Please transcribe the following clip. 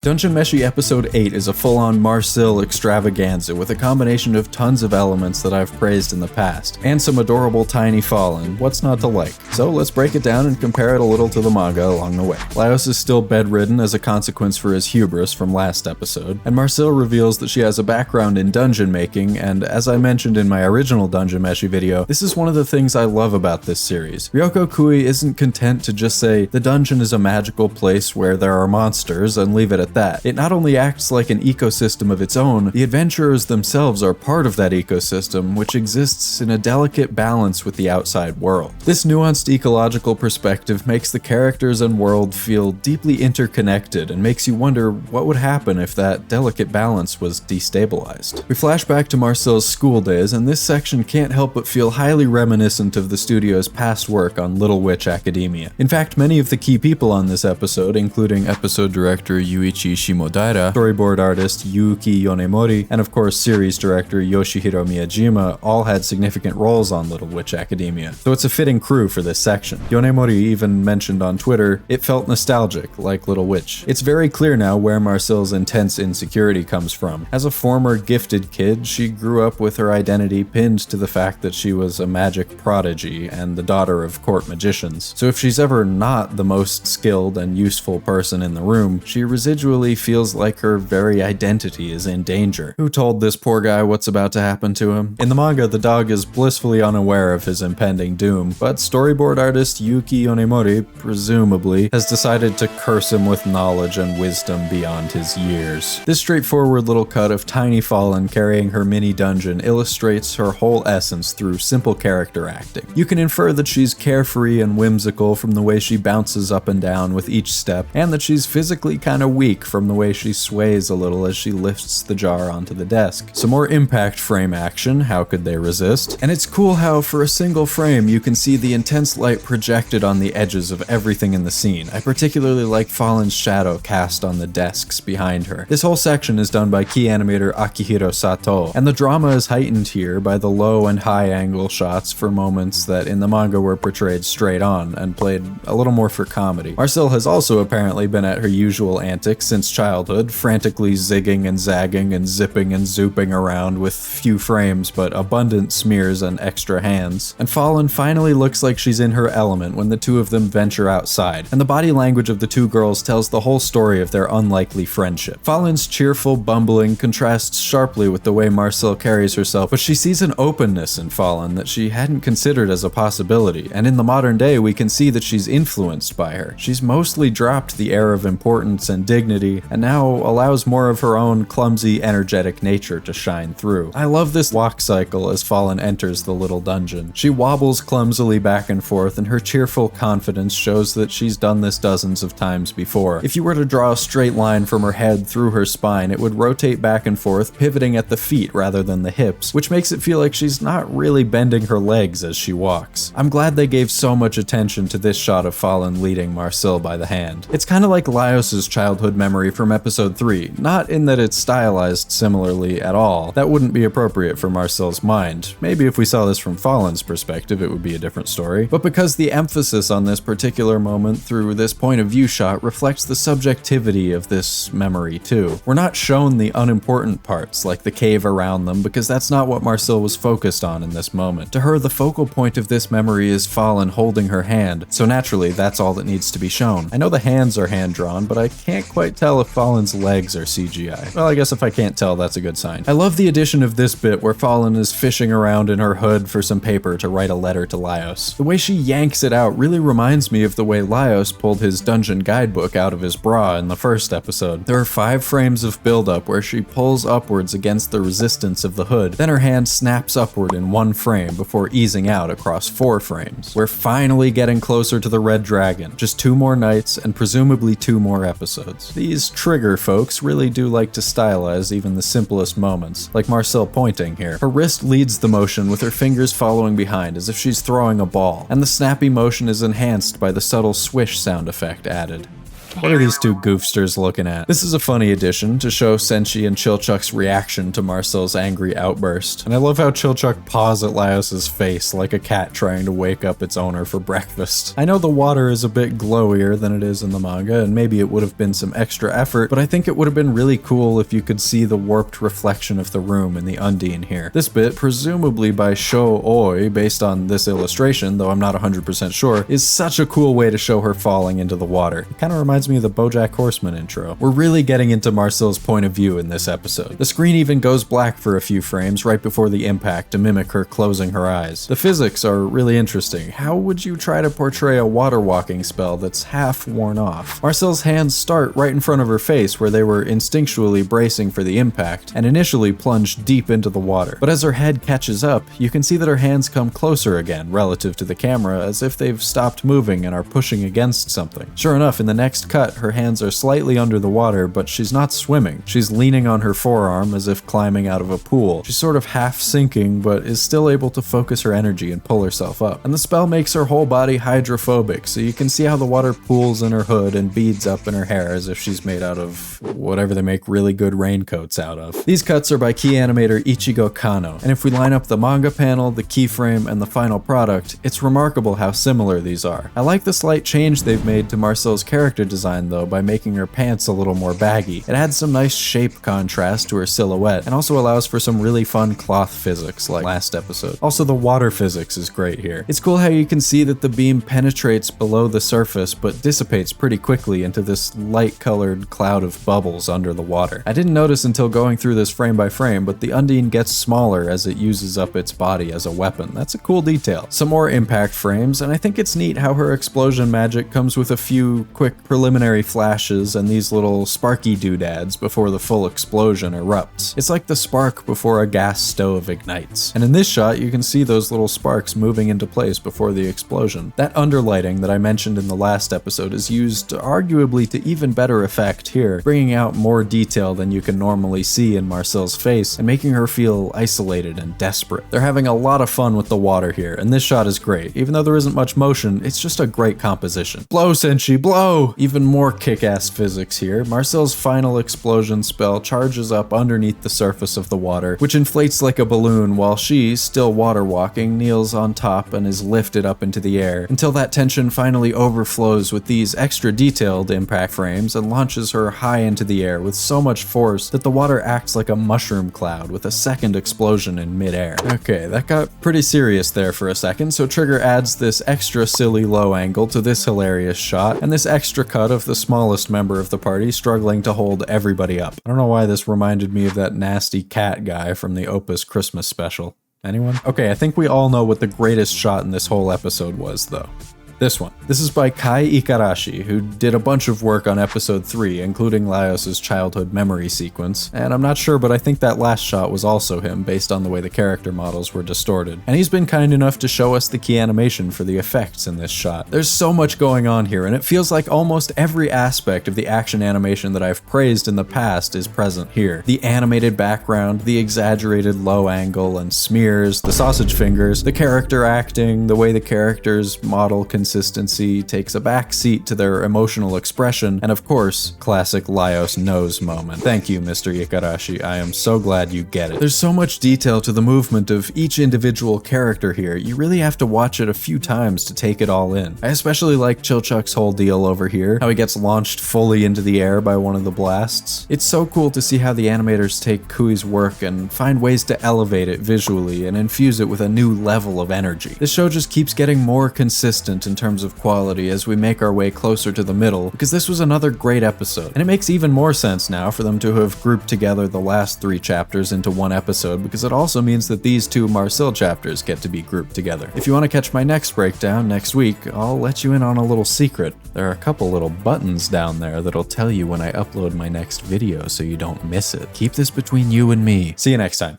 Dungeon Meshi Episode 8 is a full-on Marcille extravaganza with a combination of tons of elements that I've praised in the past, and some adorable tiny Falin. What's not to like? So let's break it down and compare it a little to the manga along the way. Laios is still bedridden as a consequence for his hubris from last episode, and Marcille reveals that she has a background in dungeon making, and as I mentioned in my original Dungeon Meshi video, this is one of the things I love about this series. Ryoko Kui isn't content to just say, the dungeon is a magical place where there are monsters, and leave it at that. It not only acts like an ecosystem of its own, the adventurers themselves are part of that ecosystem, which exists in a delicate balance with the outside world. This nuanced ecological perspective makes the characters and world feel deeply interconnected and makes you wonder what would happen if that delicate balance was destabilized. We flash back to Marcille's school days, and this section can't help but feel highly reminiscent of the studio's past work on Little Witch Academia. In fact, many of the key people on this episode, including episode director Yuichi Shimodaira, storyboard artist Yuki Yonemori, and of course series director Yoshihiro Miyajima, all had significant roles on Little Witch Academia, so it's a fitting crew for this section. Yonemori even mentioned on Twitter, it felt nostalgic, like Little Witch. It's very clear now where Marcille's intense insecurity comes from. As a former gifted kid, she grew up with her identity pinned to the fact that she was a magic prodigy and the daughter of court magicians. So if she's ever not the most skilled and useful person in the room, she residually feels like her very identity is in danger. Who told this poor guy what's about to happen to him? In the manga, the dog is blissfully unaware of his impending doom, but storyboard artist Yuki Yonemori, presumably, has decided to curse him with knowledge and wisdom beyond his years. This straightforward little cut of tiny Falin carrying her mini dungeon illustrates her whole essence through simple character acting. You can infer that she's carefree and whimsical from the way she bounces up and down with each step, and that she's physically kinda weak from the way she sways a little as she lifts the jar onto the desk. Some more impact frame action, how could they resist? And it's cool how, for a single frame, you can see the intense light projected on the edges of everything in the scene. I particularly like Falin's shadow cast on the desks behind her. This whole section is done by key animator Akihiro Sato, and the drama is heightened here by the low and high angle shots for moments that in the manga were portrayed straight on and played a little more for comedy. Marcille has also apparently been at her usual antics since childhood, frantically zigging and zagging and zipping and zooping around with few frames but abundant smears and extra hands. And Falin finally looks like she's in her element when the two of them venture outside, and the body language of the two girls tells the whole story of their unlikely friendship. Falin's cheerful bumbling contrasts sharply with the way Marcille carries herself, but she sees an openness in Falin that she hadn't considered as a possibility, and in the modern day we can see that she's influenced by her. She's mostly dropped the air of importance and dignity, and now allows more of her own clumsy, energetic nature to shine through. I love this walk cycle as Falin enters the little dungeon. She wobbles clumsily back and forth, and her cheerful confidence shows that she's done this dozens of times before. If you were to draw a straight line from her head through her spine, it would rotate back and forth, pivoting at the feet rather than the hips, which makes it feel like she's not really bending her legs as she walks. I'm glad they gave so much attention to this shot of Falin leading Marcille by the hand. It's kinda like Laios' childhood memory from episode 3, not in that it's stylized similarly at all. That wouldn't be appropriate for Marcille's mind. Maybe if we saw this from Falin's perspective, it would be a different story. But because the emphasis on this particular moment through this point of view shot reflects the subjectivity of this memory too. We're not shown the unimportant parts, like the cave around them, because that's not what Marcille was focused on in this moment. To her, the focal point of this memory is Falin holding her hand, so naturally that's all that needs to be shown. I know the hands are hand-drawn, but I can't quite tell if Falin's legs are CGI. Well, I guess if I can't tell, that's a good sign. I love the addition of this bit where Falin is fishing around in her hood for some paper to write a letter to Laios. The way she yanks it out really reminds me of the way Laios pulled his dungeon guidebook out of his bra in the first episode. There are 5 frames of build-up where she pulls upwards against the resistance of the hood, then her hand snaps upward in 1 frame before easing out across 4 frames. We're finally getting closer to the Red Dragon. Just 2 more nights and presumably 2 more episodes. These trigger folks really do like to stylize even the simplest moments, like Marcille pointing here. Her wrist leads the motion with her fingers following behind as if she's throwing a ball, and the snappy motion is enhanced by the subtle swish sound effect added. What are these two goofsters looking at? This is a funny addition to show Senshi and Chilchuck's reaction to Marcille's angry outburst. And I love how Chilchuck paws at Laios's face like a cat trying to wake up its owner for breakfast. I know the water is a bit glowier than it is in the manga, and maybe it would have been some extra effort, but I think it would have been really cool if you could see the warped reflection of the room in the Undine here. This bit, presumably by Sho Oi, based on this illustration, though I'm not 100% sure, is such a cool way to show her falling into the water. It kind of reminds me of the BoJack Horseman intro. We're really getting into Marcille's point of view in this episode. The screen even goes black for a few frames right before the impact to mimic her closing her eyes. The physics are really interesting. How would you try to portray a water walking spell that's half worn off? Marcille's hands start right in front of her face where they were instinctually bracing for the impact and initially plunged deep into the water. But as her head catches up, you can see that her hands come closer again relative to the camera, as if they've stopped moving and are pushing against something. Sure enough, in the next cut, her hands are slightly under the water, but she's not swimming. She's leaning on her forearm as if climbing out of a pool. She's sort of half sinking, but is still able to focus her energy and pull herself up. And the spell makes her whole body hydrophobic, so you can see how the water pools in her hood and beads up in her hair as if she's made out of whatever they make really good raincoats out of. These cuts are by key animator Ichigo Kano, and if we line up the manga panel, the keyframe, and the final product, it's remarkable how similar these are. I like the slight change they've made to Marcille's character design though by making her pants a little more baggy. It adds some nice shape contrast to her silhouette and also allows for some really fun cloth physics like last episode. Also, the water physics is great here. It's cool how you can see that the beam penetrates below the surface but dissipates pretty quickly into this light colored cloud of bubbles under the water. I didn't notice until going through this frame by frame, but the Undine gets smaller as it uses up its body as a weapon. That's a cool detail. Some more impact frames, and I think it's neat how her explosion magic comes with a few quick preliminary flashes and these little sparky doodads before the full explosion erupts. It's like the spark before a gas stove ignites. And in this shot, you can see those little sparks moving into place before the explosion. That underlighting that I mentioned in the last episode is used arguably to even better effect here, bringing out more detail than you can normally see in Marcille's face and making her feel isolated and desperate. They're having a lot of fun with the water here, and this shot is great. Even though there isn't much motion, it's just a great composition. Blow, Senshi, blow! Even more kick-ass physics here. Marcille's final explosion spell charges up underneath the surface of the water, which inflates like a balloon while she, still water walking, kneels on top and is lifted up into the air, until that tension finally overflows with these extra detailed impact frames and launches her high into the air with so much force that the water acts like a mushroom cloud with a second explosion in midair. Okay, that got pretty serious there for a second, so Trigger adds this extra silly low angle to this hilarious shot, and this extra cut of the smallest member of the party struggling to hold everybody up. I don't know why this reminded me of that nasty cat guy from the Opus Christmas special. Anyone? Okay, I think we all know what the greatest shot in this whole episode was, though. This one. This is by Kai Ikarashi, who did a bunch of work on episode 3, including Laios's childhood memory sequence, and I'm not sure, but I think that last shot was also him, based on the way the character models were distorted. And he's been kind enough to show us the key animation for the effects in this shot. There's so much going on here, and it feels like almost every aspect of the action animation that I've praised in the past is present here. The animated background, the exaggerated low angle and smears, the sausage fingers, the character acting, the way the characters model consistency takes a back seat to their emotional expression, and of course, classic Laios knows moment. Thank you, Mr. Ikarashi. I am so glad you get it. There's so much detail to the movement of each individual character here. You really have to watch it a few times to take it all in. I especially like Chilchuck's whole deal over here, how he gets launched fully into the air by one of the blasts. It's so cool to see how the animators take Kui's work and find ways to elevate it visually and infuse it with a new level of energy. This show just keeps getting more consistent in terms of quality as we make our way closer to the middle, because this was another great episode. And it makes even more sense now for them to have grouped together the last 3 chapters into one episode, because it also means that these 2 Marcille chapters get to be grouped together. If you want to catch my next breakdown next week, I'll let you in on a little secret. There are a couple little buttons down there that'll tell you when I upload my next video so you don't miss it. Keep this between you and me. See you next time.